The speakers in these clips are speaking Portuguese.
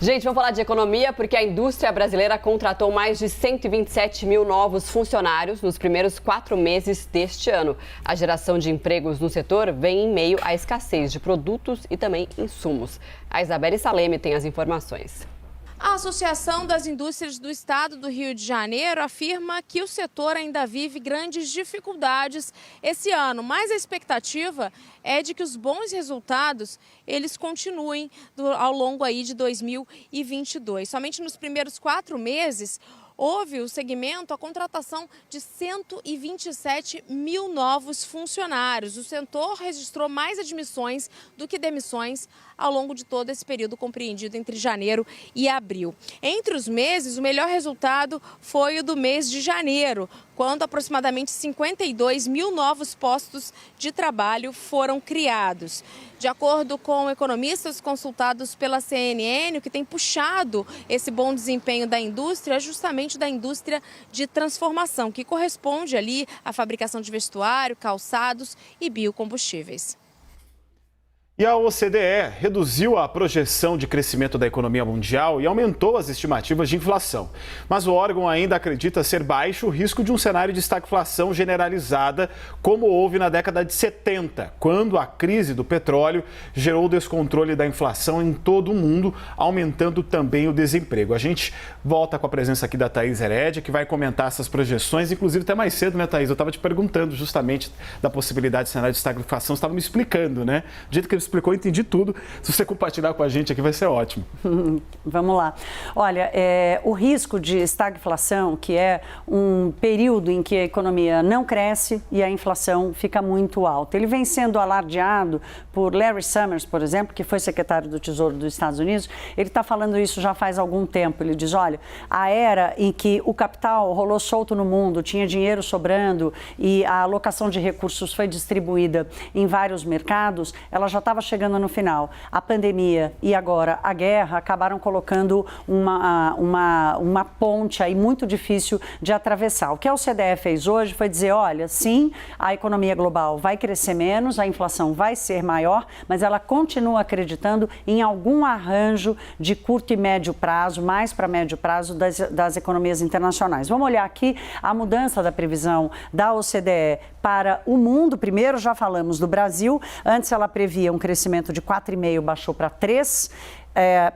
Gente, vamos falar de economia porque a indústria brasileira contratou mais de 127 mil novos funcionários nos primeiros 4 meses deste ano. A geração de empregos no setor vem em meio à escassez de produtos e também insumos. A Isabelle Saleme tem as informações. A Associação das Indústrias do Estado do Rio de Janeiro afirma que o setor ainda vive grandes dificuldades esse ano, mas a expectativa é de que os bons resultados eles continuem ao longo aí de 2022. Somente nos primeiros 4 meses houve o segmento a contratação de 127 mil novos funcionários. O setor registrou mais admissões do que demissões ao longo de todo esse período compreendido entre janeiro e abril. Entre os meses, o melhor resultado foi o do mês de janeiro, quando aproximadamente 52 mil novos postos de trabalho foram criados. De acordo com economistas consultados pela CNN, o que tem puxado esse bom desempenho da indústria é justamente da indústria de transformação, que corresponde ali à fabricação de vestuário, calçados e biocombustíveis. E a OCDE reduziu a projeção de crescimento da economia mundial e aumentou as estimativas de inflação. Mas o órgão ainda acredita ser baixo o risco de um cenário de estagflação generalizada, como houve na década de 70, quando a crise do petróleo gerou o descontrole da inflação em todo o mundo, aumentando também o desemprego. A gente volta com a presença aqui da Thaís Herédia, que vai comentar essas projeções, inclusive até mais cedo, né, Thaís? Eu estava te perguntando justamente da possibilidade de cenário de estagflação, você estava me explicando, né? Do jeito que ele explicou, eu entendi tudo. Se você compartilhar com a gente aqui, vai ser ótimo. Vamos lá. Olha, o risco de estagflação, que é um período em que a economia não cresce e a inflação fica muito alta. Ele vem sendo alardeado por Larry Summers, por exemplo, que foi secretário do Tesouro dos Estados Unidos. Ele está falando isso já faz algum tempo. Ele diz, olha, a era em que o capital rolou solto no mundo, tinha dinheiro sobrando e a alocação de recursos foi distribuída em vários mercados, ela já estava chegando no final. A pandemia e agora a guerra acabaram colocando uma ponte aí muito difícil de atravessar. O que a OCDE fez hoje foi dizer, olha, sim, a economia global vai crescer menos, a inflação vai ser maior, mas ela continua acreditando em algum arranjo de curto e médio prazo, mais para médio prazo das economias internacionais. Vamos olhar aqui a mudança da previsão da OCDE para o mundo. Primeiro, já falamos do Brasil. Antes ela previa um crescimento de 4,5%, baixou para 3%.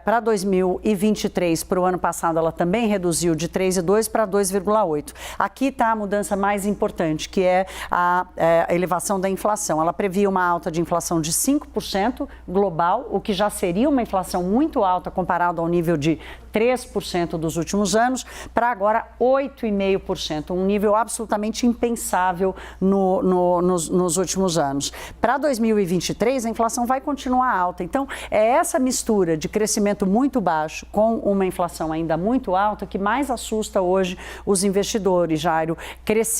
Para 2023, para o ano passado, ela também reduziu de 3,2% para 2,8%. Aqui está a mudança mais importante, que é a elevação da inflação. Ela previa uma alta de inflação de 5% global, o que já seria uma inflação muito alta comparado ao nível de 3% dos últimos anos, para agora 8,5%, um nível absolutamente impensável nos últimos anos. Para 2023, a inflação vai continuar alta. Então, é essa mistura de crescimento muito baixo com uma inflação ainda muito alta que mais assusta hoje os investidores, Jairo.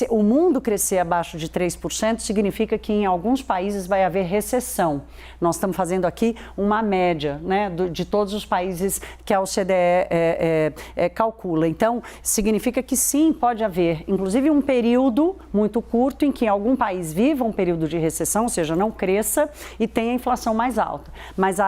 O mundo crescer abaixo de 3% significa que em alguns países vai haver recessão. Nós estamos fazendo aqui uma média, né, de todos os países que a OCDE calcula. Então, significa que sim, pode haver, inclusive, um período muito curto em que algum país viva um período de recessão, ou seja, não cresça e tenha inflação mais alta. Mas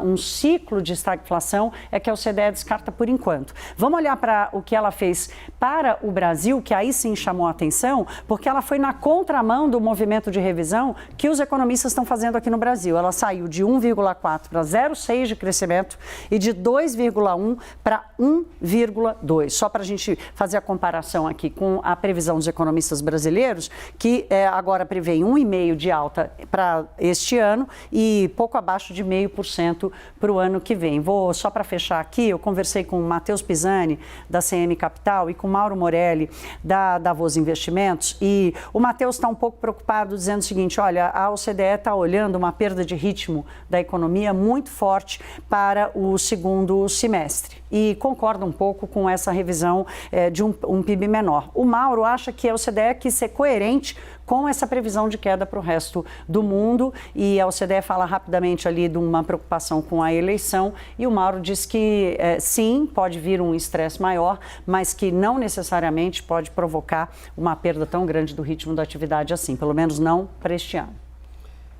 um ciclo de estagflação é que a OCDE descarta por enquanto. Vamos olhar para o que ela fez para o Brasil, que aí sim chamou a atenção, porque ela foi na contramão do movimento de revisão que os economistas estão fazendo aqui no Brasil. Ela saiu de 1,4 para 0,6 de crescimento e de 2,1 para 1,2. Só para a gente fazer a comparação aqui com a previsão dos economistas brasileiros, que agora prevê 1,5% de alta para este ano e pouco abaixo de 0,5% para o ano que vem. Só para fechar aqui, eu conversei com o Matheus Pisani, da CM Capital, e com o Mauro Morelli, da Davos Investimentos, e o Matheus está um pouco preocupado, dizendo o seguinte, olha, a OCDE está olhando uma perda de ritmo da economia muito forte para o segundo semestre. E concorda um pouco com essa revisão de um PIB menor. O Mauro acha que a OCDE quis ser coerente com essa previsão de queda para o resto do mundo, e a OCDE fala rapidamente ali de uma preocupação com a eleição, e o Mauro diz que sim, pode vir um estresse maior, mas que não necessariamente pode provocar uma perda tão grande do ritmo da atividade assim, pelo menos não para este ano.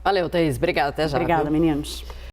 Valeu, Thaís. Obrigada. Até já. Obrigada, meninos.